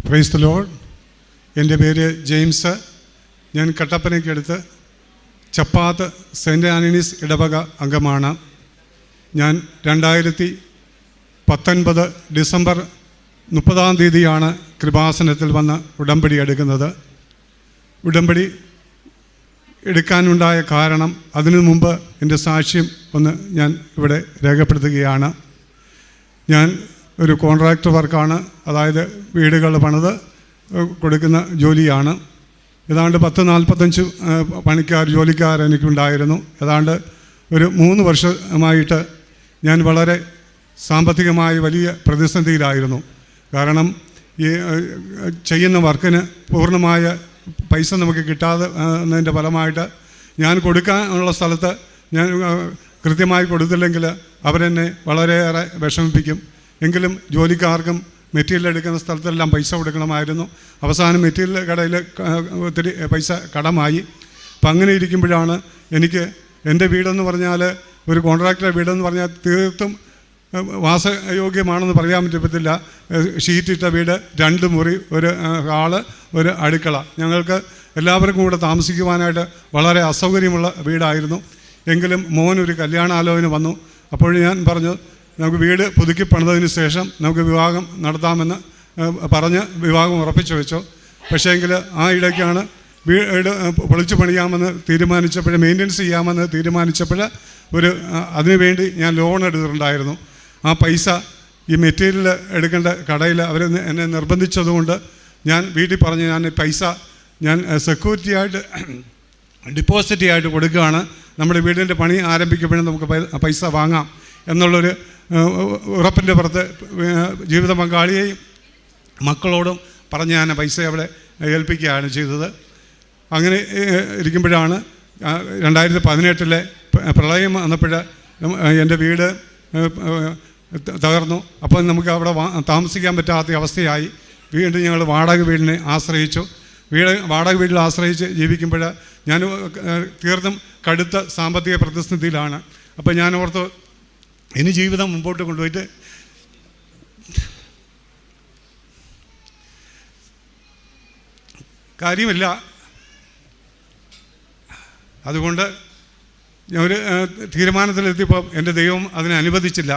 Praise the Lord. എൻ്റെ പേര് James. ഞാൻ കട്ടപ്പനയ്ക്കടുത്ത് ചപ്പാത്ത് സെൻറ്റ് ആൻ്റണീസ് ഇടവക അംഗമാണ്. ഞാൻ 2019 ഡിസംബർ 30 കൃപാസനത്തിൽ വന്ന് ഉടമ്പടി എടുക്കുന്നത്. ഉടമ്പടി എടുക്കാനുണ്ടായ കാരണം, അതിനു മുമ്പ് എൻ്റെ സാക്ഷ്യം ഒന്ന് ഞാൻ ഇവിടെ രേഖപ്പെടുത്തുകയാണ്. ഞാൻ ഒരു കോൺട്രാക്ടർ വർക്കാണ്, അതായത് വീടുകൾ പണിത് കൊടുക്കുന്ന ജോലിയാണ്. ഏതാണ്ട് 40-45 ജോലിക്കാർ എനിക്കുണ്ടായിരുന്നു. ഏതാണ്ട് ഒരു 3 വർഷമായിട്ട് ഞാൻ വളരെ സാമ്പത്തികമായി വലിയ പ്രതിസന്ധിയിലായിരുന്നു. കാരണം ഈ ചെയ്യുന്ന വർക്കിന് പൂർണ്ണമായ പൈസ നമുക്ക് കിട്ടാതെ എന്നതിൻ്റെ ഫലമായിട്ട് ഞാൻ കൊടുക്കാനുള്ള സ്ഥലത്ത് ഞാൻ കൃത്യമായി കൊടുത്തില്ലെങ്കിൽ അവരെന്നെ വളരെയേറെ വിഷമിപ്പിക്കും. എങ്കിലും ജോലിക്കാർക്കും മെറ്റീരിയൽ എടുക്കുന്ന സ്ഥലത്തെല്ലാം പൈസ കൊടുക്കണമായിരുന്നു. അവസാനം മെറ്റീരിയൽ കടയിൽ ഒത്തിരി പൈസ കടമായി. അപ്പം അങ്ങനെ ഇരിക്കുമ്പോഴാണ് എനിക്ക് എൻ്റെ വീടെന്ന് പറഞ്ഞാൽ, ഒരു കോൺട്രാക്ടറുടെ വീടെന്ന് പറഞ്ഞാൽ തീർത്തും വാസയോഗ്യമാണെന്ന് പറയാൻ പറ്റത്തില്ല. ഷീറ്റിട്ട വീട്, 2 മുറി, ഒരു ഹാള്, ഒരു അടുക്കള. ഞങ്ങൾക്ക് എല്ലാവർക്കും കൂടെ താമസിക്കുവാനായിട്ട് വളരെ അസൗകര്യമുള്ള വീടായിരുന്നു. എങ്കിലും മോനൊരു കല്യാണാലോചന വന്നു. അപ്പോൾ ഞാൻ പറഞ്ഞു, നമുക്ക് വീട് പുതുക്കി പണിതതിന് ശേഷം നമുക്ക് വിവാഹം നടത്താമെന്ന് പറഞ്ഞ് വിവാഹം ഉറപ്പിച്ചു വെച്ചു. പക്ഷേ എങ്കിൽ ആ ഇടയ്ക്കാണ് വീട് പൊളിച്ചു പണിയാമെന്ന് തീരുമാനിച്ചപ്പോൾ, മെയിൻ്റനൻസ് ചെയ്യാമെന്ന് തീരുമാനിച്ചപ്പോൾ അതിനുവേണ്ടി ഞാൻ ലോൺ എടുത്തിട്ടുണ്ടായിരുന്നു. ആ പൈസ ഈ മെറ്റീരിയൽ എടുക്കേണ്ട കടയിൽ അവർ എന്നെ നിർബന്ധിച്ചതുകൊണ്ട് ഞാൻ വീട്ടിൽ പറഞ്ഞ്, ഞാൻ പൈസ ഞാൻ സെക്യൂരിറ്റിയായിട്ട് ഡിപ്പോസിറ്റ് ആയിട്ട് കൊടുക്കുകയാണ്. നമ്മുടെ വീടിൻ്റെ പണി ആരംഭിക്കുമ്പോഴും നമുക്ക് പൈസ വാങ്ങാം എന്നുള്ളൊരു ഉറപ്പിൻ്റെ പുറത്ത് ജീവിത പങ്കാളിയെയും മക്കളോടും പറഞ്ഞ് ഞാൻ പൈസ അവിടെ ഏൽപ്പിക്കുകയാണ് ചെയ്തത്. അങ്ങനെ ഇരിക്കുമ്പോഴാണ് 2018 പ്രളയം വന്നപ്പോൾ എൻ്റെ വീട് തകർന്നു. അപ്പോൾ നമുക്ക് അവിടെ താമസിക്കാൻ പറ്റാത്ത അവസ്ഥയായി. വീണ്ടും ഞങ്ങൾ വാടക വീടിനെ ആശ്രയിച്ചു. വാടക വീട്ടിൽ ആശ്രയിച്ച് ജീവിക്കുമ്പോൾ ഞാൻ തീർത്തും കടുത്ത സാമ്പത്തിക പ്രതിസന്ധിയിലാണ്. അപ്പോൾ ഞാൻ ഓർത്തു, ഇനി ജീവിതം മുമ്പോട്ട് കൊണ്ടുപോയിട്ട് കാര്യമില്ല. അതുകൊണ്ട് ഞാൻ ഒരു തീരുമാനത്തിലെത്തിയപ്പോൾ എൻ്റെ ദൈവം അതിനെ അനുവദിച്ചില്ല.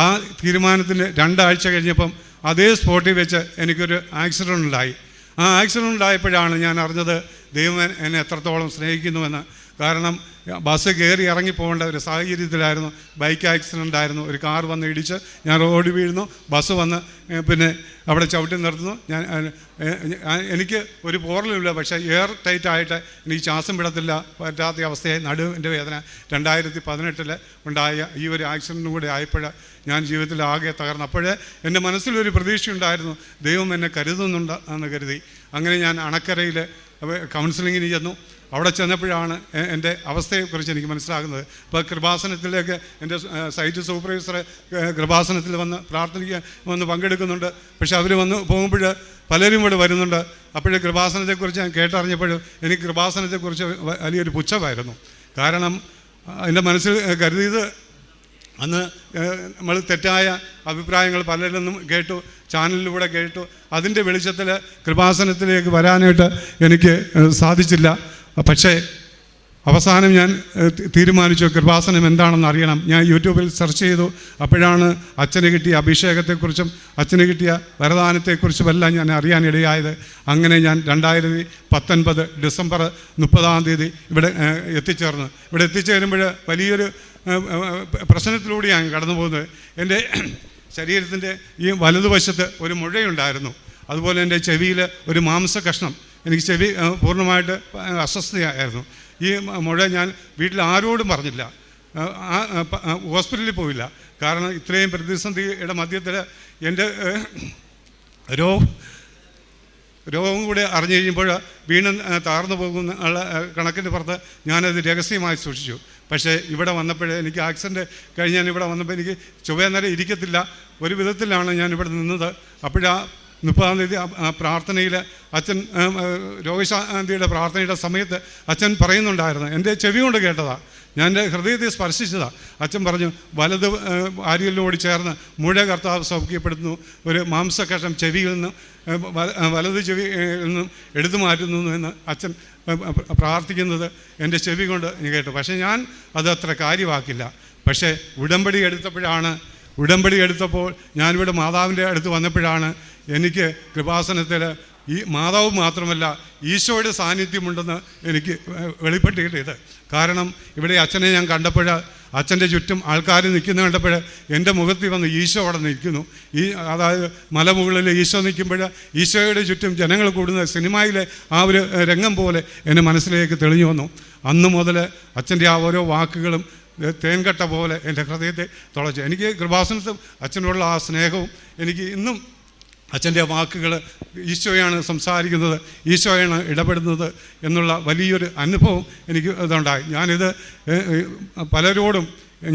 ആ തീരുമാനത്തിന് 2 ആഴ്ച കഴിഞ്ഞപ്പം അതേ സ്പോട്ടിൽ വെച്ച് എനിക്കൊരു ആക്സിഡൻ്റ് ഉണ്ടായി. ആ ആക്സിഡൻ്റ് ഉണ്ടായപ്പോഴാണ് ഞാൻ അറിഞ്ഞത് ദൈവം എന്നെ എത്രത്തോളം സ്നേഹിക്കുന്നുവെന്ന്. കാരണം ബസ് കയറി ഇറങ്ങിപ്പോകേണ്ട ഒരു സാഹചര്യത്തിലായിരുന്നു. ബൈക്ക് ആക്സിഡൻ്റ് ആയിരുന്നു. ഒരു കാർ വന്ന് ഇടിച്ച് ഞാൻ റോഡ് വീഴുന്നു. ബസ് വന്ന് പിന്നെ അവിടെ ചവിട്ടി നിർത്തുന്നു. എനിക്ക് ഒരു പോറലുമില്ല, പക്ഷേ എയർ ടൈറ്റായിട്ട് എനിക്ക് ശ്വാസം വിടത്തില്ല, പറ്റാത്ത അവസ്ഥയായി. നടുവിൻ്റെ വേദന 2018 ഉണ്ടായ ഈ ഒരു ആക്സിഡൻറ്റും കൂടെ ആയപ്പോൾ ഞാൻ ജീവിതത്തിൽ ആകെ തകർന്നു. അപ്പോൾ എൻ്റെ മനസ്സിലൊരു പ്രതീക്ഷയുണ്ടായിരുന്നു, ദൈവം എന്നെ കരുതുന്നുണ്ട് എന്ന് കരുതി. അങ്ങനെ ഞാൻ അണക്കരയിൽ കൗൺസിലിങ്ങിന് ചെന്നു. അവിടെ ചെന്നപ്പോഴാണ് എൻ്റെ അവസ്ഥയെക്കുറിച്ച് എനിക്ക് മനസ്സിലാകുന്നത്. ഇപ്പോൾ കൃപാസനത്തിലേക്ക് എൻ്റെ സൈറ്റ് സൂപ്പർവൈസർ കൃപാസനത്തിൽ വന്ന് പ്രാർത്ഥനയ്ക്ക് വന്ന് പങ്കെടുക്കുന്നുണ്ട്. പക്ഷെ അവർ വന്ന് പോകുമ്പോൾ പലരും ഇവിടെ വരുന്നുണ്ട്. അപ്പോഴേ കൃപാസനത്തെക്കുറിച്ച് ഞാൻ കേട്ടറിഞ്ഞപ്പോഴും എനിക്ക് കൃപാസനത്തെക്കുറിച്ച് വലിയൊരു പുച്ഛമായിരുന്നു. കാരണം എൻ്റെ മനസ്സിൽ കരുതിയത്, അന്ന് നമ്മൾ തെറ്റായ അഭിപ്രായങ്ങൾ പലരിൽ നിന്നും കേട്ടു, ചാനലിലൂടെ കേട്ടു. അതിൻ്റെ വെളിച്ചത്തിൽ കൃപാസനത്തിലേക്ക് വരാനായിട്ട് എനിക്ക് സാധിച്ചില്ല. പക്ഷേ അവസാനം ഞാൻ തീരുമാനിച്ചു, കൃപാസനം എന്താണെന്ന് അറിയണം. ഞാൻ യൂട്യൂബിൽ സെർച്ച് ചെയ്തു. അപ്പോഴാണ് അച്ഛന് കിട്ടിയ അഭിഷേകത്തെക്കുറിച്ചും അച്ഛന് കിട്ടിയ വരദാനത്തെക്കുറിച്ചുമെല്ലാം ഞാൻ അറിയാനിടയായത്. അങ്ങനെ ഞാൻ 2019 ഡിസംബർ 30 ഇവിടെ എത്തിച്ചേർന്നു. ഇവിടെ എത്തിച്ചേരുമ്പോൾ വലിയൊരു പ്രശ്നത്തിലൂടെയാണ് കടന്നു പോകുന്നത്. എൻ്റെ ശരീരത്തിൻ്റെ ഈ വലതുവശത്ത് ഒരു മുഴയുണ്ടായിരുന്നു. അതുപോലെ എൻ്റെ ചെവിയിൽ ഒരു മാംസ കഷ്ണം. എനിക്ക് ചെവി പൂർണ്ണമായിട്ട് അസ്വസ്ഥയായിരുന്നു. ഈ മുഴ ഞാൻ വീട്ടിൽ ആരോടും പറഞ്ഞില്ല, ഹോസ്പിറ്റലിൽ പോയില്ല. കാരണം ഇത്രയും പ്രതിസന്ധിയുടെ മധ്യത്തിൽ എൻ്റെ രോഗം കൂടെ അറിഞ്ഞു കഴിയുമ്പോൾ വീണ്ടും താർന്നു പോകുന്ന കണക്കിന് പുറത്ത് ഞാനത് രഹസ്യമായി സൂക്ഷിച്ചു. പക്ഷേ ഇവിടെ വന്നപ്പോൾ എനിക്ക് ആക്സിഡൻറ്റ് കഴിഞ്ഞ് ഞാൻ ഇവിടെ വന്നപ്പോൾ എനിക്ക് ചൊവ്വേ നേരം ഇരിക്കത്തില്ല. ഒരു വിധത്തിലാണ് ഞാൻ ഇവിടെ നിന്നത്. അപ്പോഴാ 30 പ്രാർത്ഥനയിൽ അച്ഛൻ രോഗശാന്തിയുടെ പ്രാർത്ഥനയുടെ സമയത്ത് അച്ഛൻ പറയുന്നുണ്ടായിരുന്നു, എൻ്റെ ചെവി കൊണ്ട് കേട്ടതാണ്, ഞാൻ എൻ്റെ ഹൃദയത്തെ സ്പർശിച്ചതാണ്. അച്ഛൻ പറഞ്ഞു, വലത് വാരിയലിനോട് ചേർന്ന് മുഴ കർത്താവ് സൗഖ്യപ്പെടുത്തുന്നു, ഒരു മാംസക്കഷം ചെവിയിൽ നിന്നും വലത് ചെവിയിൽ നിന്നും എടുത്തു മാറ്റുന്നു എന്ന് അച്ഛൻ പ്രാർത്ഥിക്കുന്നത് എൻ്റെ ചെവി കൊണ്ട് കേട്ടു. പക്ഷേ ഞാൻ അതത്ര കാര്യമാക്കില്ല. പക്ഷേ ഉടമ്പടി എടുത്തപ്പോൾ ഞാനിവിടെ മാതാവിൻ്റെ അടുത്ത് വന്നപ്പോഴാണ് എനിക്ക് കൃപാസനത്തിൽ ഈ മാതാവ് മാത്രമല്ല ഈശോയുടെ സാന്നിധ്യമുണ്ടെന്ന് എനിക്ക് വെളിപ്പെട്ടിയത്. കാരണം ഇവിടെ അച്ഛനെ ഞാൻ കണ്ടപ്പോൾ, അച്ഛൻ്റെ ചുറ്റും ആൾക്കാർ നിൽക്കുന്ന കണ്ടപ്പോൾ എൻ്റെ മുഖത്തിൽ വന്ന് ഈശോ അവിടെ നിൽക്കുന്നു. അതായത് മലമുകളിൽ ഈശോ നിൽക്കുമ്പോൾ ഈശോയുടെ ചുറ്റും ജനങ്ങൾ കൂടുന്ന സിനിമയിലെ ആ ഒരു രംഗം പോലെ എൻ്റെ മനസ്സിലേക്ക് തെളിഞ്ഞു വന്നു. അന്നു മുതൽ അച്ഛൻ്റെ ആ ഓരോ വാക്കുകളും തേൻകട്ട പോലെ എൻ്റെ ഹൃദയത്തെ തുളച്ചു. എനിക്ക് കൃപാസനത്തും അച്ഛനോടുള്ള ആ സ്നേഹവും എനിക്ക് ഇന്നും അച്ഛൻ്റെ വാക്കുകൾ ഈശോയാണ് സംസാരിക്കുന്നത്, ഈശോയാണ് ഇടപെടുന്നത് എന്നുള്ള വലിയൊരു അനുഭവം എനിക്ക് ഇതുണ്ടായി. ഞാനിത് പലരോടും,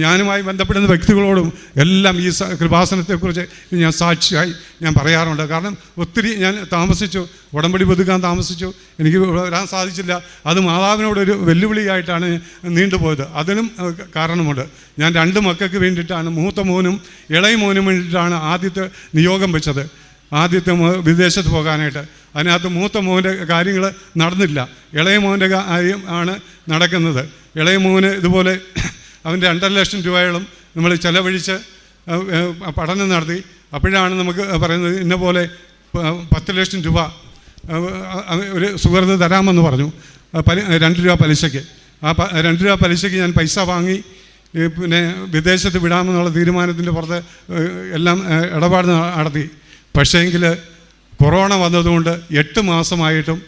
ഞാനുമായി ബന്ധപ്പെടുന്ന വ്യക്തികളോടും എല്ലാം ഈ കൃപാസനത്തെക്കുറിച്ച് ഞാൻ സാക്ഷിയായി ഞാൻ പറയാറുണ്ട്. കാരണം ഒത്തിരി ഞാൻ താമസിച്ചു, ഉടമ്പടി പുതുക്കാൻ താമസിച്ചു, എനിക്ക് വരാൻ സാധിച്ചില്ല. അത് മാതാവിനോടൊരു വെല്ലുവിളിയായിട്ടാണ് നീണ്ടുപോയത്. അതിനും കാരണമുണ്ട്. ഞാൻ 2 മക്കൾക്ക് വേണ്ടിയിട്ടാണ്, മൂത്ത മോനും ഇളയ മോനും വേണ്ടിയിട്ടാണ് ആദ്യത്തെ നിയോഗം വെച്ചത്, ആദ്യത്തെ വിദേശത്ത് പോകാനായിട്ട്. അതിനകത്ത് മൂത്ത മോൻ്റെ കാര്യങ്ങൾ നടന്നില്ല, ഇളയ മോൻ്റെ കാര്യം ആണ് നടക്കുന്നത്. ഇളയ മോന് ഇതുപോലെ അവൻ്റെ 2.5 ലക്ഷം രൂപയോളം നമ്മൾ ചെലവഴിച്ച് പഠനം നടത്തി. അപ്പോഴാണ് നമുക്ക് പറയുന്നത്, ഇന്ന പോലെ 10 ലക്ഷം രൂപ ഒരു സുഹൃത്ത് തരാമെന്ന് പറഞ്ഞു, 2 രൂപ പലിശയ്ക്ക്. ആ 2 രൂപ പലിശയ്ക്ക് ഞാൻ പൈസ വാങ്ങി പിന്നെ വിദേശത്ത് വിടാമെന്നുള്ള തീരുമാനത്തിൻ്റെ പുറത്ത് എല്ലാം ഇടപാട് നടത്തി. പക്ഷേങ്കിൽ കൊറോണ വന്നതുകൊണ്ട് 8 മാസമായിട്ടും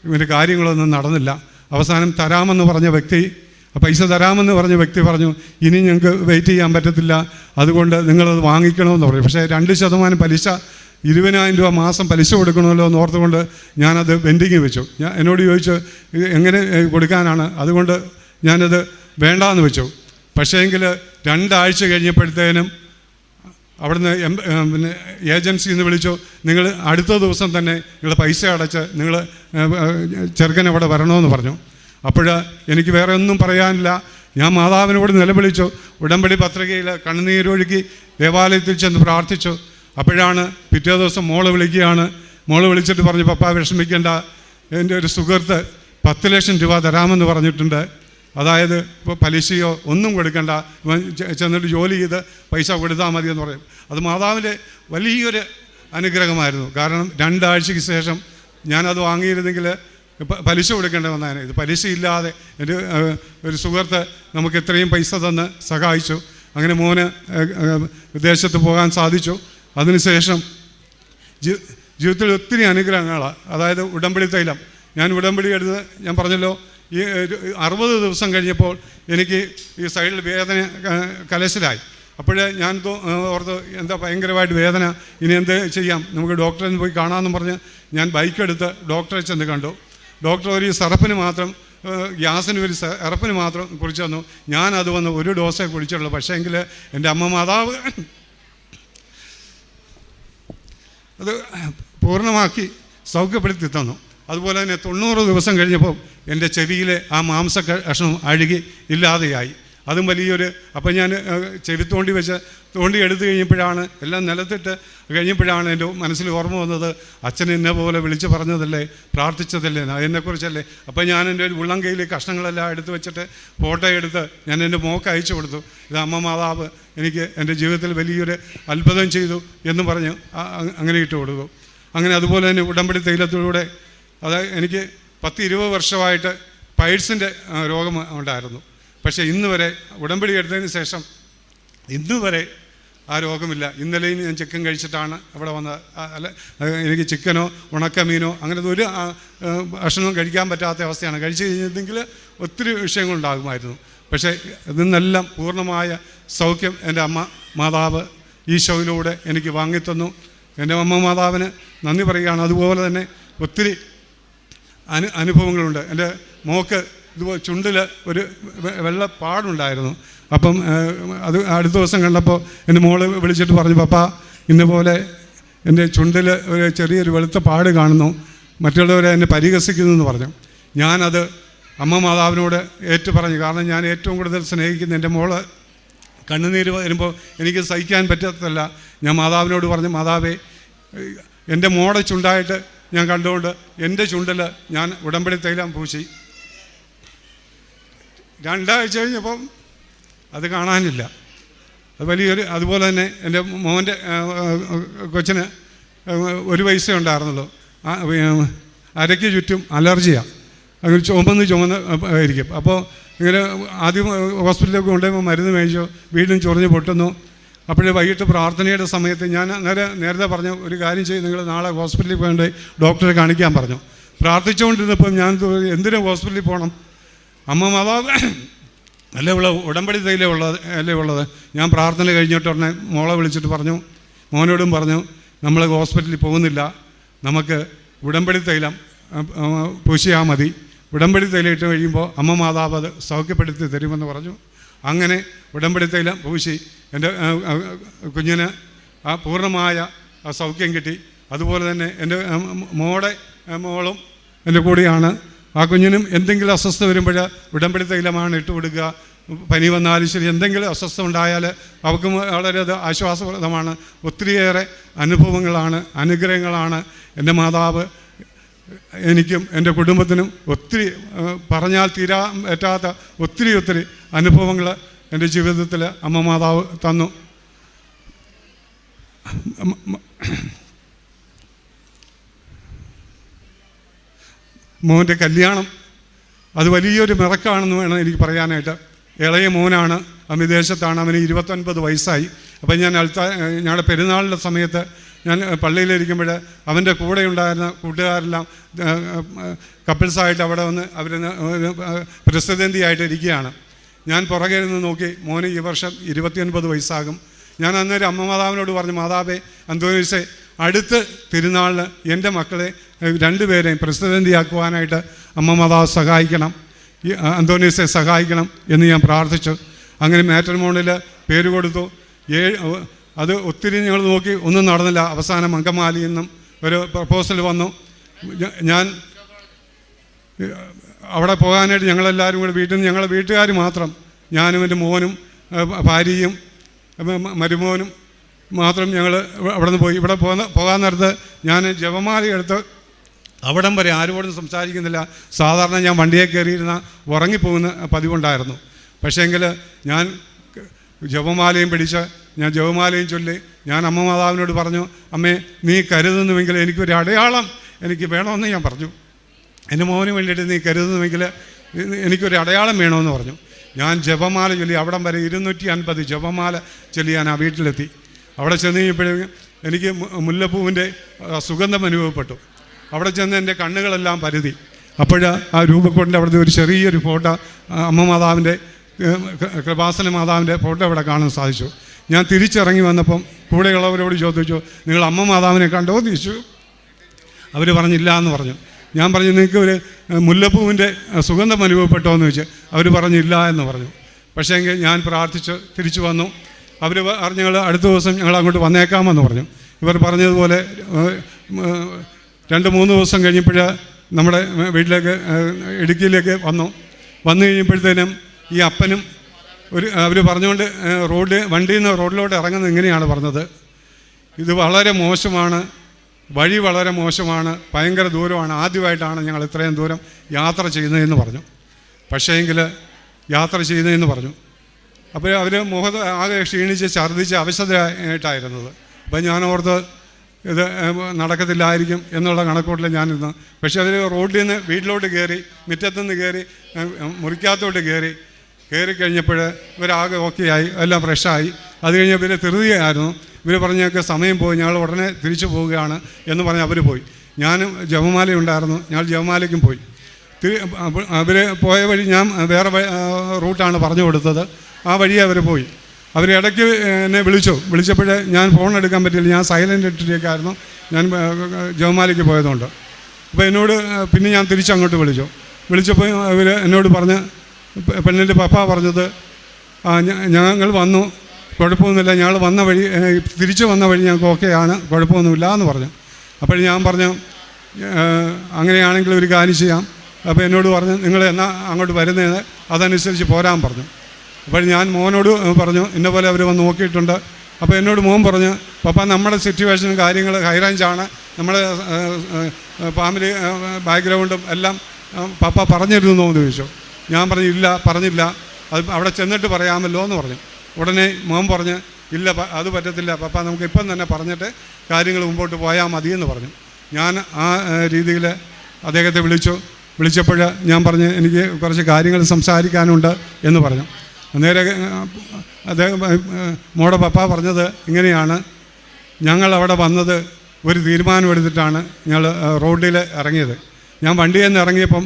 ഇവൻ്റെ കാര്യങ്ങളൊന്നും നടന്നില്ല. അവസാനം തരാമെന്ന് പറഞ്ഞ വ്യക്തി, പൈസ തരാമെന്ന് പറഞ്ഞ വ്യക്തി പറഞ്ഞു, ഇനി ഞങ്ങൾക്ക് വെയിറ്റ് ചെയ്യാൻ പറ്റത്തില്ല, അതുകൊണ്ട് നിങ്ങളത് വാങ്ങിക്കണമെന്ന് പറഞ്ഞു. പക്ഷേ 2% പലിശ, 20,000 രൂപ മാസം പലിശ കൊടുക്കണമല്ലോ എന്ന് ഓർത്തുകൊണ്ട് ഞാനത് പെൻഡിങ് വെച്ചു. എന്നോട് ചോദിച്ചു എങ്ങനെ കൊടുക്കാനാണ്, അതുകൊണ്ട് ഞാനത് വേണ്ടാന്ന് വെച്ചു. പക്ഷേങ്കിൽ 2 ആഴ്ച കഴിഞ്ഞപ്പോഴത്തേനും അവിടുന്ന് പിന്നെ ഏജൻസിയിൽ നിന്ന് വിളിച്ചു, നിങ്ങൾ അടുത്ത ദിവസം തന്നെ നിങ്ങൾ പൈസ അടച്ച് നിങ്ങൾ ചെറുക്കൻ അവിടെ വരണമെന്ന് പറഞ്ഞു. അപ്പോൾ എനിക്ക് വേറെ ഒന്നും പറയാനില്ല. ഞാൻ മാതാവിനോട് നിലവിളിച്ചു, ഉടമ്പടി പത്രികയിൽ കണ്ണുനീരൊഴുക്കി ദേവാലയത്തിൽ ചെന്ന് പ്രാർത്ഥിച്ചു. അപ്പോഴാണ് പിറ്റേ ദിവസം മോള് വിളിക്കുകയാണ്. മോള് വിളിച്ചിട്ട് പറഞ്ഞു, പപ്പ വിഷമിക്കേണ്ട, എൻ്റെ ഒരു സുഹൃത്ത് 10 ലക്ഷം രൂപ തരാമെന്ന് പറഞ്ഞിട്ടുണ്ട്, അതായത് ഇപ്പോൾ പലിശയോ ഒന്നും കൊടുക്കണ്ട, ചെന്നിട്ട് ജോലി ചെയ്ത് പൈസ കൊടുത്താൽ മതി എന്ന് പറയും. അത് മാതാവിൻ്റെ വലിയൊരു അനുഗ്രഹമായിരുന്നു. കാരണം 2 ആഴ്ചയ്ക്ക് ശേഷം ഞാനത് വാങ്ങിയിരുന്നെങ്കിൽ പലിശ കൊടുക്കേണ്ടി വന്നതിന്. ഇത് പലിശ ഇല്ലാതെ എൻ്റെ ഒരു സുഹൃത്ത് നമുക്ക് ഇത്രയും പൈസ തന്ന് സഹായിച്ചു. അങ്ങനെ മോന് വിദേശത്ത് പോകാൻ സാധിച്ചു. അതിനുശേഷം ജീവിതത്തിൽ ഒത്തിരി അനുഗ്രഹങ്ങളാണ്. അതായത് ഉടമ്പടി തൈലം, ഞാൻ ഉടമ്പടി എടുത്ത് ഞാൻ പറഞ്ഞല്ലോ, ഈ 60 ദിവസം കഴിഞ്ഞപ്പോൾ എനിക്ക് ഈ സൈഡിൽ വേദന കലശലായി. അപ്പോഴേ ഞാൻ ഓർത്ത് എന്താ ഭയങ്കരമായിട്ട് വേദന, ഇനി എന്ത് ചെയ്യാം, നമുക്ക് ഡോക്ടറെ പോയി കാണാമെന്ന് പറഞ്ഞ് ഞാൻ ബൈക്കെടുത്ത് ഡോക്ടറെ ചെന്ന് കണ്ടു. ഡോക്ടർ ഒരു സിറപ്പിന് മാത്രം, ഗ്യാസിന് ഒരു സിറപ്പിന് മാത്രം കുറിച്ച് തന്നു. ഞാനത് വന്ന് 1 ഡോസേ കുടിച്ചുള്ളൂ. പക്ഷേ എങ്കിൽ എൻ്റെ അമ്മ മാതാവ് അത് പൂർണ്ണമാക്കി സൗഖ്യപ്പെടുത്തി തന്നു. അതുപോലെ തന്നെ 90 ദിവസം കഴിഞ്ഞപ്പോൾ എൻ്റെ ചെവിയിലെ ആ മാംസ കഷ്ണം അഴുകി ഇല്ലാതെയായി. അതും വലിയൊരു, അപ്പം ഞാൻ ചെവി തോണ്ടി എടുത്തു കഴിഞ്ഞപ്പോഴാണ്, എല്ലാം നിലത്തിട്ട് കഴിഞ്ഞപ്പോഴാണ് എൻ്റെ മനസ്സിൽ ഓർമ്മ വന്നത്, അച്ഛൻ എന്നെ പോലെ വിളിച്ച് പറഞ്ഞതല്ലേ, പ്രാർത്ഥിച്ചതല്ലേ, എന്നെക്കുറിച്ചല്ലേ. അപ്പം ഞാൻ എൻ്റെ ഒരു ഉള്ളം കയ്യിലെ കഷ്ണങ്ങളെല്ലാം എടുത്ത് വെച്ചിട്ട് ഫോട്ടോ എടുത്ത് ഞാൻ എൻ്റെ മോൾക്ക് അയച്ചു കൊടുത്തു. ഇത് അമ്മ മാതാവ് എനിക്ക് എൻ്റെ ജീവിതത്തിൽ വലിയൊരു അത്ഭുതം ചെയ്തു എന്ന് പറഞ്ഞ് അങ്ങനെ ഇട്ട് കൊടുത്തു. അങ്ങനെ അതുപോലെ തന്നെ ഉടമ്പടി തൈലത്തിലൂടെ, അതായത് എനിക്ക് 10-20 വർഷമായിട്ട് പൈൽസിൻ്റെ രോഗം ഉണ്ടായിരുന്നു. പക്ഷേ ഇന്ന് വരെ ഉടമ്പടി എടുത്തതിന് ശേഷം ഇന്ന് വരെ ആ രോഗമില്ല. ഇന്നലെയും ഞാൻ ചിക്കൻ കഴിച്ചിട്ടാണ് അവിടെ വന്നത്. അല്ല, എനിക്ക് ചിക്കനോ ഉണക്കമീനോ അങ്ങനെ ഒരു ഭക്ഷണവും കഴിക്കാൻ പറ്റാത്ത അവസ്ഥയാണ്. കഴിച്ചു കഴിഞ്ഞിരുന്നെങ്കിൽ ഒത്തിരി വിഷയങ്ങളുണ്ടാകുമായിരുന്നു. പക്ഷേ ഇതിൽ നിന്നെല്ലാം പൂർണ്ണമായ സൗഖ്യം എൻ്റെ അമ്മ മാതാവ് ഈശോയിലൂടെ എനിക്ക് വാങ്ങിത്തന്നു. എൻ്റെ അമ്മ മാതാവിന് നന്ദി പറയുകയാണ്. അതുപോലെ തന്നെ ഒത്തിരി അനുഭവങ്ങളുണ്ട്. എൻ്റെ മോക്ക് ഇതുപോലെ ചുണ്ടിൽ ഒരു വെള്ളപ്പാടുണ്ടായിരുന്നു. അപ്പം അത് അടുത്ത ദിവസം കണ്ടപ്പോൾ എൻ്റെ മോള് വിളിച്ചിട്ട് പറഞ്ഞു, പപ്പ ഇന്നപോലെ എൻ്റെ ചുണ്ടിൽ ഒരു ചെറിയൊരു വെളുത്ത പാട് കാണുന്നു, മറ്റുള്ളവരെ എന്നെ പരിഹസിക്കുന്നു എന്ന് പറഞ്ഞു. ഞാനത് അമ്മ മാതാവിനോട് ഏറ്റു പറഞ്ഞു. കാരണം ഞാൻ ഏറ്റവും കൂടുതൽ സ്നേഹിക്കുന്ന എൻ്റെ മോള് കണ്ണുനീര് വരുമ്പോൾ എനിക്ക് സഹിക്കാൻ പറ്റത്തില്ല. ഞാൻ മാതാവിനോട് പറഞ്ഞു, മാതാവേ, എൻ്റെ മോടെ ചുണ്ടായിട്ട് ഞാൻ കണ്ടുകൊണ്ട് എൻ്റെ ചുണ്ടിൽ ഞാൻ ഉടമ്പടി തൈലം പൂശി. 2 ആഴ്ച കഴിഞ്ഞപ്പം അത് കാണാനില്ല. അത് വലിയൊരു, അതുപോലെ തന്നെ എൻ്റെ മോൻ്റെ കൊച്ചിന് 1 വയസ്സേ ഉണ്ടായിരുന്നുള്ളൂ. അരയ്ക്ക് ചുറ്റും അലർജിയാണ്, അങ്ങനെ ചുമന്ന് ആയിരിക്കും. അപ്പോൾ ഇങ്ങനെ ആദ്യം ഹോസ്പിറ്റലിലൊക്കെ കൊണ്ടുപോയി മരുന്ന് മേടിച്ചു, വീണ്ടും ചൊറിഞ്ഞ് പൊട്ടുന്നു. അപ്പോഴേ വൈകിട്ട് പ്രാർത്ഥനയുടെ സമയത്ത് ഞാൻ നേരത്തെ പറഞ്ഞു, ഒരു കാര്യം ചെയ്ത് നിങ്ങൾ നാളെ ഹോസ്പിറ്റലിൽ പോയിട്ട് ഡോക്ടറെ കാണിക്കാൻ പറഞ്ഞു. പ്രാർത്ഥിച്ചുകൊണ്ടിരുന്നപ്പം ഞാൻ എന്തിനും ഹോസ്പിറ്റലിൽ പോകണം, അമ്മ മാതാവ് അല്ലേ ഉടമ്പടി തൈലേ ഉള്ളത്. ഞാൻ പ്രാർത്ഥന കഴിഞ്ഞിട്ട് ഉടനെ മോളെ വിളിച്ചിട്ട് പറഞ്ഞു, മോനോടും പറഞ്ഞു, നമ്മൾ ഹോസ്പിറ്റലിൽ പോകുന്നില്ല, നമുക്ക് ഉടമ്പടി തൈലം പൂശിയാൽ മതി, ഉടമ്പടി തൈലം ഇട്ട് കഴിയുമ്പോൾ അമ്മ മാതാവ് അത് സൗഖ്യപ്പെടുത്തി തരുമെന്ന് പറഞ്ഞു. അങ്ങനെ ഉടമ്പടി തൈലം പൂശി എൻ്റെ കുഞ്ഞിന് ആ പൂർണ്ണമായ സൗഖ്യം കിട്ടി. അതുപോലെ തന്നെ എൻ്റെ മോളും എൻ്റെ കൂടെയാണ്. ആ കുഞ്ഞിനും എന്തെങ്കിലും അസ്വസ്ഥത വരുമ്പോൾ ഉടമ്പടി തൈലമാണ് ഇട്ട് കൊടുക്കുക. പനി വന്നാലും ശരി, എന്തെങ്കിലും അസ്വസ്ഥത ഉണ്ടായാൽ അവർക്ക് വളരെ അത് ആശ്വാസപ്രദമാണ്. ഒത്തിരിയേറെ അനുഗ്രഹങ്ങളാണ് എൻ്റെ മാതാവ് എനിക്കും എൻ്റെ കുടുംബത്തിനും ഒത്തിരി പറഞ്ഞാൽ തീരാൻ പറ്റാത്ത ഒത്തിരി അനുഭവങ്ങൾ എൻ്റെ ജീവിതത്തിൽ അമ്മ മാതാവ് തന്നു. മോൻ്റെ കല്യാണം അത് വലിയൊരു മിറക്കാണെന്ന് വേണം എനിക്ക് പറയാനായിട്ട്. ഇളയ മോനാണ്, വിദേശത്താണ്, അവന് 29 വയസ്സായി. അപ്പം ഞാൻ ഞങ്ങളുടെ പെരുന്നാളിൻ്റെ സമയത്ത് ഞാൻ പള്ളിയിലിരിക്കുമ്പോൾ അവൻ്റെ കൂടെ ഉണ്ടായിരുന്ന കൂട്ടുകാരെല്ലാം കപ്പിൾസായിട്ട് അവിടെ വന്ന് അവർ പ്രസിഡന്റിയായിട്ട് ഇരിക്കുകയാണ്. ഞാൻ പുറകെ നിന്ന് നോക്കി, മോന് ഈ വർഷം 29 വയസ്സാകും. ഞാൻ അന്നേരം അമ്മ മാതാവിനോട് പറഞ്ഞു, മാതാവേ, അന്തോനീസേ, അടുത്ത തിരുനാളിന് എൻ്റെ മക്കളെ 2 പേരെയും പ്രസിഡന്റിയാക്കുവാനായിട്ട് അമ്മ മാതാവ് സഹായിക്കണം, അന്തോനീസെ സഹായിക്കണം എന്ന് ഞാൻ പ്രാർത്ഥിച്ചു. അങ്ങനെ മാട്രിമോണിയിൽ പേര് കൊടുത്തു. അത് ഒത്തിരി ഞങ്ങൾ നോക്കി, ഒന്നും നടന്നില്ല. അവസാനം അങ്കമാലിയിൽ നിന്നും ഒരു പ്രപ്പോസൽ വന്നു. ഞാൻ അവിടെ പോകാനായിട്ട് ഞങ്ങളെല്ലാവരും കൂടെ വീട്ടിൽ നിന്ന്, ഞങ്ങളുടെ വീട്ടുകാർ മാത്രം, ഞാനും എൻ്റെ മോനും ഭാര്യയും മരുമോനും മാത്രം ഞങ്ങൾ അവിടെ നിന്ന് പോയി. ഇവിടെ പോകാൻ നേരത്ത് ഞാൻ ജപമാല എടുത്ത് അവിടം വരെ ആരോടും സംസാരിക്കുന്നില്ല. സാധാരണ ഞാൻ വണ്ടിയെ കയറിയിരുന്ന ഉറങ്ങിപ്പോകുന്ന പതിവുണ്ടായിരുന്നു. പക്ഷേങ്കിൽ ഞാൻ ജപമാലയും പിടിച്ച് ഞാൻ ജപമാലയും ചൊല്ലി ഞാൻ അമ്മ മാതാവിനോട് പറഞ്ഞു, അമ്മേ, നീ കരുതുന്നുവെങ്കിൽ എനിക്കൊരു അടയാളം എനിക്ക് വേണമെന്ന് ഞാൻ പറഞ്ഞു. എൻ്റെ മോന് വേണ്ടിയിട്ട് നീ കരുതുന്നുവെങ്കിൽ എനിക്കൊരു അടയാളം വേണമെന്ന് പറഞ്ഞു. ഞാൻ ജപമാല ചൊല്ലി അവിടം വരെ 250 ജപമാല ചൊല്ലി ഞാൻ ആ വീട്ടിലെത്തി. അവിടെ ചെന്ന് കഴിഞ്ഞപ്പോഴേക്കും എനിക്ക് മുല്ലപ്പൂവിൻ്റെ സുഗന്ധം അനുഭവപ്പെട്ടു. അവിടെ ചെന്ന് എൻ്റെ കണ്ണുകളെല്ലാം പരുതി. അപ്പോൾ ആ രൂപക്കൊണ്ടിൻ്റെ അവിടുത്തെ ഒരു ചെറിയൊരു ഫോട്ടോ, അമ്മ മാതാവിൻ്റെ കൃപാസന മാതാവിൻ്റെ ഫോട്ടോ അവിടെ കാണാൻ സാധിച്ചു. ഞാൻ തിരിച്ചിറങ്ങി വന്നപ്പം കൂടെയുള്ളവരോട് ചോദിച്ചു, നിങ്ങൾ അമ്മ മാതാവിനെ കണ്ടോ എന്ന് ചോദിച്ചു. അവർ പറഞ്ഞില്ല എന്ന് പറഞ്ഞു. ഞാൻ പറഞ്ഞു, നിങ്ങൾക്ക് ഒരു മുല്ലപ്പൂവിൻ്റെ സുഗന്ധം അനുഭവപ്പെട്ടോ എന്ന് ചോദിച്ചു. അവർ പറഞ്ഞില്ല എന്ന് പറഞ്ഞു. പക്ഷേ എങ്കിൽ ഞാൻ പ്രാർത്ഥിച്ച് തിരിച്ചു വന്നു. അവർ പറഞ്ഞു, ഞങ്ങൾ അടുത്ത ദിവസം ഞങ്ങൾ അങ്ങോട്ട് വന്നേക്കാമെന്ന് പറഞ്ഞു. ഇവർ പറഞ്ഞതുപോലെ 2-3 ദിവസം കഴിഞ്ഞപ്പോൾ നമ്മുടെ വീട്ടിലേക്ക് ഇടുക്കിയിലേക്ക് വന്നു കഴിഞ്ഞപ്പോഴത്തേനും ഈ അപ്പനും അവർ പറഞ്ഞുകൊണ്ട് വണ്ടിയിൽ നിന്ന് റോഡിലോട്ട് ഇറങ്ങുന്നത് ഇങ്ങനെയാണ് പറഞ്ഞത്, ഇത് വളരെ മോശമാണ്, വഴി വളരെ മോശമാണ്, ഭയങ്കര ദൂരമാണ്, ആദ്യമായിട്ടാണ് ഞങ്ങൾ ഇത്രയും ദൂരം യാത്ര ചെയ്യുന്നതെന്ന് പറഞ്ഞു. പക്ഷേങ്കിൽ യാത്ര ചെയ്യുന്നതെന്ന് പറഞ്ഞു. അപ്പോൾ അവർ മുഖത്ത് ആകെ ക്ഷീണിച്ച് ഛർദ്ദിച്ച് അവശതയായിട്ടായിരുന്നത്. അപ്പം ഞാൻ ഓർത്ത് ഇത് നടക്കത്തില്ലായിരിക്കും എന്നുള്ള കണക്കൂട്ടിൽ ഞാനിരുന്നു. പക്ഷേ അവർ റോഡിൽ നിന്ന് വീട്ടിലോട്ട് കയറി, മുറ്റത്തുനിന്ന് കയറി മുറിക്കകത്തോട്ട് കയറി കഴിഞ്ഞപ്പോൾ ഇവരാകെ ഓക്കെ ആയി, എല്ലാം ഫ്രഷായി. അത് കഴിഞ്ഞ് ഇവർ ധൃതിയായിരുന്നു. ഇവർ പറഞ്ഞൊക്കെ സമയം പോയി, ഞങ്ങൾ ഉടനെ തിരിച്ചു പോവുകയാണ് എന്ന് പറഞ്ഞ് അവർ പോയി. ഞാനും ജപമാല ഉണ്ടായിരുന്നു, ഞങ്ങൾ ജപമാലയ്ക്കും പോയി. അവർ പോയ വഴി ഞാൻ വേറെ റൂട്ടാണ് പറഞ്ഞു കൊടുത്തത്. ആ വഴി അവർ പോയി. അവർ ഇടയ്ക്ക് എന്നെ വിളിച്ചപ്പോൾ ഞാൻ ഫോൺ എടുക്കാൻ പറ്റില്ല, ഞാൻ സൈലൻ്റ് ഇട്ടിരിക്കായിരുന്നു, ഞാൻ ജപമാലയ്ക്ക് പോയതുകൊണ്ട്. അപ്പോൾ എന്നോട് പിന്നെ ഞാൻ തിരിച്ചങ്ങോട്ട് വിളിച്ചപ്പോൾ അവർ എന്നോട് പറഞ്ഞ്, പെണ്ണിൻ്റെ പപ്പ പറഞ്ഞത്, ഞങ്ങൾ വന്നു, കുഴപ്പമൊന്നുമില്ല, ഞങ്ങൾ തിരിച്ചു വന്ന വഴി ഞങ്ങൾക്ക് ഓക്കെയാണ്, കുഴപ്പമൊന്നുമില്ല എന്ന് പറഞ്ഞു. അപ്പോൾ ഞാൻ പറഞ്ഞു, അങ്ങനെയാണെങ്കിൽ ഒരു കാര്യം ചെയ്യാം, അപ്പോൾ എന്നോട് പറഞ്ഞു നിങ്ങൾ എന്നാ അങ്ങോട്ട് വരുന്നതെന്ന് അതനുസരിച്ച് പോരാൻ പറഞ്ഞു. അപ്പോൾ ഞാൻ മോനോട് പറഞ്ഞു ഇന്ന പോലെ അവർ വന്ന് നോക്കിയിട്ടുണ്ട്. അപ്പോൾ എന്നോട് മോൻ പറഞ്ഞു പപ്പ നമ്മുടെ സിറ്റുവേഷനും കാര്യങ്ങൾ ഹൈ റേഞ്ചാണ്, നമ്മുടെ ഫാമിലി ബാക്ക്ഗ്രൗണ്ടും എല്ലാം പപ്പ പറഞ്ഞിരുന്നു എന്ന് ചോദിച്ചു. ഞാൻ പറഞ്ഞു ഇല്ല പറഞ്ഞില്ല, അത് അവിടെ ചെന്നിട്ട് പറയാമല്ലോ എന്ന് പറഞ്ഞു. ഉടനെ മോൻ പറഞ്ഞ് ഇല്ല അത് പറ്റത്തില്ല പപ്പ, നമുക്ക് ഇപ്പം തന്നെ പറഞ്ഞിട്ട് കാര്യങ്ങൾ മുമ്പോട്ട് പോയാൽ മതിയെന്ന് പറഞ്ഞു. ഞാൻ ആ രീതിയിൽ അദ്ദേഹത്തെ വിളിച്ചപ്പോൾ ഞാൻ പറഞ്ഞ് എനിക്ക് കുറച്ച് കാര്യങ്ങൾ സംസാരിക്കാനുണ്ട് എന്ന് പറഞ്ഞു. നേരെ അദ്ദേഹം മോടെ പപ്പ പറഞ്ഞത് ഇങ്ങനെയാണ്, ഞങ്ങൾ അവിടെ വന്നത് ഒരു തീരുമാനമെടുത്തിട്ടാണ് ഞങ്ങൾ റോഡിൽ ഇറങ്ങിയത്. ഞാൻ വണ്ടിയിൽ നിന്ന് ഇറങ്ങിയപ്പം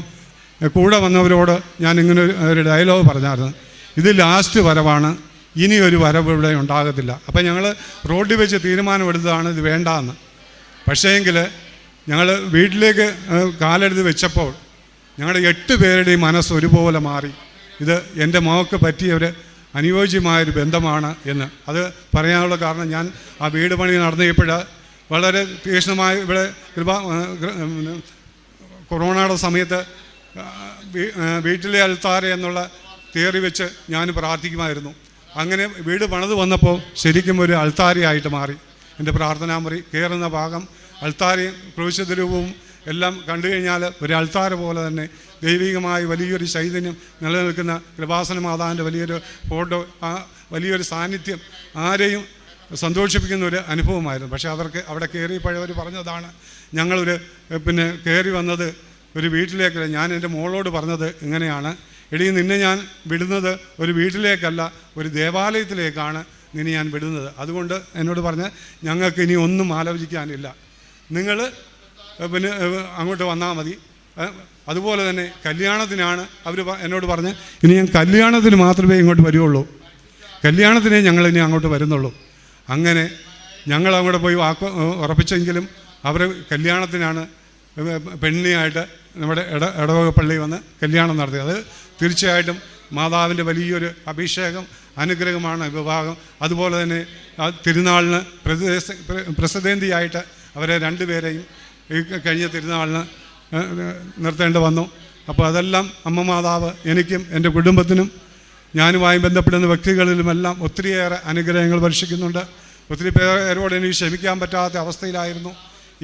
കൂടെ വന്നവരോട് ഞാൻ ഇങ്ങനെ ഒരു ഡയലോഗ് പറഞ്ഞായിരുന്നു, ഇത് ലാസ്റ്റ് വരവാണ്, ഇനിയൊരു വരവ് ഇവിടെ ഉണ്ടാകത്തില്ല. അപ്പം ഞങ്ങൾ റോഡിൽ വെച്ച് തീരുമാനമെടുത്തതാണ് ഇത് വേണ്ടാന്ന്. പക്ഷേങ്കിൽ ഞങ്ങൾ വീട്ടിലേക്ക് കാലെടുത്ത് വെച്ചപ്പോൾ ഞങ്ങളുടെ 8 പേരുടെയും മനസ്സ് ഒരുപോലെ മാറി. ഇത് എൻ്റെ മകൾക്ക് പറ്റിയ ഒരു അനുയോജ്യമായൊരു ബന്ധമാണ് എന്ന്. അത് പറയാനുള്ള കാരണം ഞാൻ ആ വീട് പണി നടത്തിയപ്പോൾ വളരെ തീക്ഷ്ണമായി ഇവിടെ കൊറോണയുടെ സമയത്ത് വീട്ടിലെ അൾത്താര എന്നുള്ള തിയറി വെച്ച് ഞാൻ പ്രാർത്ഥിക്കുമായിരുന്നു. അങ്ങനെ വീട് പണിത് വന്നപ്പോൾ ശരിക്കും ഒരു അൾത്താരയായിട്ട് മാറി. എൻ്റെ പ്രാർത്ഥനാമുറി കയറുന്ന ഭാഗം അൾത്താരയും ക്രൂശിതരൂപവും എല്ലാം കണ്ടു കഴിഞ്ഞാൽ ഒരു അൾത്താര പോലെ തന്നെ ദൈവികമായ വലിയൊരു ചൈതന്യം നിലനിൽക്കുന്ന കൃപാസന മാതാവിൻ്റെ വലിയൊരു ഫോട്ടോ, ആ വലിയൊരു സാന്നിധ്യം ആരെയും സന്തോഷിപ്പിക്കുന്ന ഒരു അനുഭവമായിരുന്നു. പക്ഷേ അവർക്ക് അവിടെ കയറിയപ്പോഴവർ പറഞ്ഞതാണ്, ഞങ്ങളൊരു കയറി വന്നത് ഒരു വീട്ടിലേക്കല്ല. ഞാൻ എൻ്റെ മോളോട് പറഞ്ഞത് ഇങ്ങനെയാണ്, എടീ നിന്നെ ഞാൻ വിടുന്നത് ഒരു വീട്ടിലേക്കല്ല, ഒരു ദേവാലയത്തിലേക്കാണ് നിന്നെ ഞാൻ വിടുന്നത്. അതുകൊണ്ട് എന്നോട് പറഞ്ഞ് ഞങ്ങൾക്ക് ഇനി ഒന്നും ആലോചിക്കാനില്ല, നിങ്ങൾ അങ്ങോട്ട് വന്നാൽ മതി. അതുപോലെ തന്നെ കല്യാണത്തിനാണ് അവർ എന്നോട് പറഞ്ഞ് ഇനി ഞാൻ കല്യാണത്തിന് മാത്രമേ ഇങ്ങോട്ട് വരുള്ളൂ, കല്യാണത്തിനേ ഞങ്ങളിനി അങ്ങോട്ട് വരുന്നുള്ളൂ. അങ്ങനെ ഞങ്ങൾ അങ്ങോട്ട് പോയി വാക്ക് ഉറപ്പിച്ചെങ്കിലും അവർ കല്യാണത്തിനാണ് പെണ്ണിനായിട്ട് നമ്മുടെ ഇടവക പള്ളിയിൽ വന്ന് കല്യാണം നടത്തിയത്. അത് തീർച്ചയായിട്ടും മാതാവിൻ്റെ വലിയൊരു അഭിഷേകം അനുഗ്രഹമാണ് വിവാഹം. അതുപോലെ തന്നെ ആ തിരുനാളിന് പ്രസിദ്ധേന്തിയായിട്ട് അവരെ 2 പേരെയും ഈ കഴിഞ്ഞ തിരുനാളിന് നിർത്തേണ്ടി വന്നു. അപ്പോൾ അതെല്ലാം അമ്മ മാതാവ് എനിക്കും എൻ്റെ കുടുംബത്തിനും ഞാനുമായി ബന്ധപ്പെടുന്ന വ്യക്തികളിലുമെല്ലാം ഒത്തിരിയേറെ അനുഗ്രഹങ്ങൾ വർഷിക്കുന്നുണ്ട്. ഒത്തിരി പേരോട് എനിക്ക് ക്ഷമിക്കാൻ പറ്റാത്ത അവസ്ഥയിലായിരുന്നു.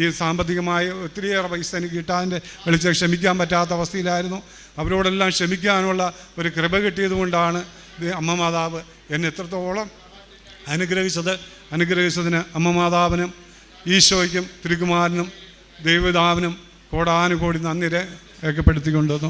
ഈ സാമ്പത്തികമായി ഒത്തിരിയേറെ പൈസ എനിക്ക് കിട്ടാൻ്റെ വിളിച്ച് ക്ഷമിക്കാൻ പറ്റാത്ത അവസ്ഥയിലായിരുന്നു. അവരോടെല്ലാം ക്ഷമിക്കാനുള്ള ഒരു കൃപ കിട്ടിയതുകൊണ്ടാണ് അമ്മ മാതാവ് എന്നെ എത്രത്തോളം അനുഗ്രഹിച്ചതിന് അമ്മ മാതാവിനും ഈശോയ്ക്കും തിരുക്കുമാരനും ദൈവപിതാവിനും കോടാനുകോടി നന്ദി രേഖപ്പെടുത്തിക്കൊണ്ടുവന്നു.